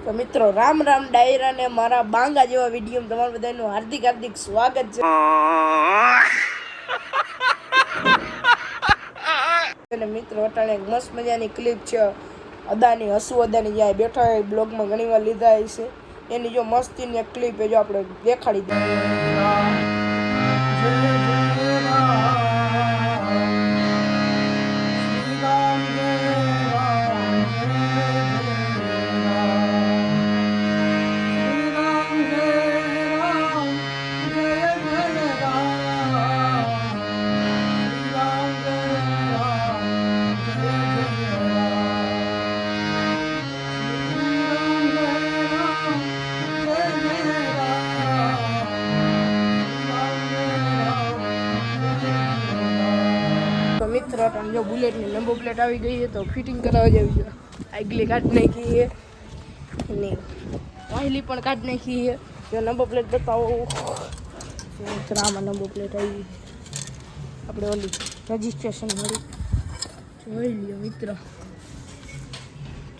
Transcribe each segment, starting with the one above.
તો મિત્રો રામ રામ ડાયરા ને મારા બાંગા જેવા વિડીયોમાં તમારું બધાનું હાર્દિક હાર્દિક સ્વાગત છે. અને મિત્રો અટાણે એક મસ્ત મજાની ક્લિપ છે અદાની હસુ અદાની જ્યાં બેઠા હોય બ્લોગમાં ઘણી વાર લીધા છે એની જો મસ્તીની એક ક્લિપ જો આપણે દેખાડી દઈએ. મિત્ર જો બુલેટની નંબર પ્લેટ આવી ગઈ છે તો ફિટિંગ કરાવવા જવી છે. આગલી કાઢી નાખી છે ને પહેલી પણ કાઢી નાખી છે. જો નંબર પ્લેટ બતાવો આમાં નંબર પ્લેટ આવી આપણે ઓલી રજીસ્ટ્રેશન વાળી જોઈ લ્યો મિત્ર.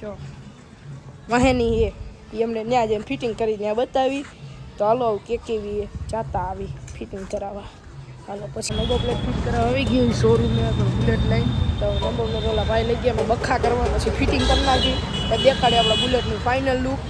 જો વાહેની એ એમને ત્યાં જેમ ફિટિંગ કરી ત્યાં બતાવી તો હાલો કે કેવી જાતા આવી ફિટિંગ કરાવવા. હાલો પછી નંબર પ્લેટ ફિટ કરવા આવી ગઈ શોરૂમમાં તો બુલેટ લઈ તો નંબર પ્લેટ ઓલા ભાઈ લઈ ગયા અમે બખા કરવા પછી ફિટિંગ કરી નાખી તો દેખાડે આપણા બુલેટની ફાઇનલ લુક.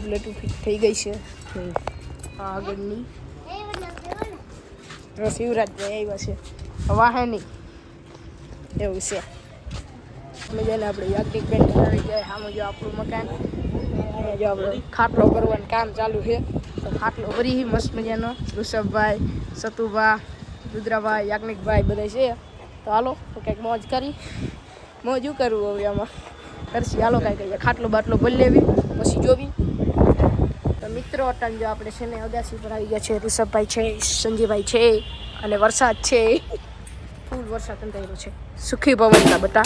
પ્લેટ ફિટ થઈ ગઈ છે આગળની શિવરાજભાઈ આવ્યા છે વાહની એવું છે મજાને આપણે યાજ્ઞિક બેન આવી જાય આમાં જો આપણું મકાન અહીંયા જો આપણે ખાટલો કરવાનું કામ ચાલુ છે તો ખાટલો ભરી મસ્ત મજાનો ઋષભભાઈ સતુભા રુદ્રાભાઈ યાજ્ઞિકભાઈ બધા છે તો હાલો તો કંઈક મોજ કરી મોજું કરવું હવે આમાં કરશી હાલો કાંઈ કહીએ ખાટલો બાટલો ભરી લેવી પછી જોવી. તો મિત્રો અટાણ જો આપણે છે ને અગાસી પર આવી ગયા છે ઋષભભાઈ છે સંજયભાઈ છે અને વરસાદ છે ફૂલ વરસાદ અંધાર્યો છે સુખી પવનના બટા.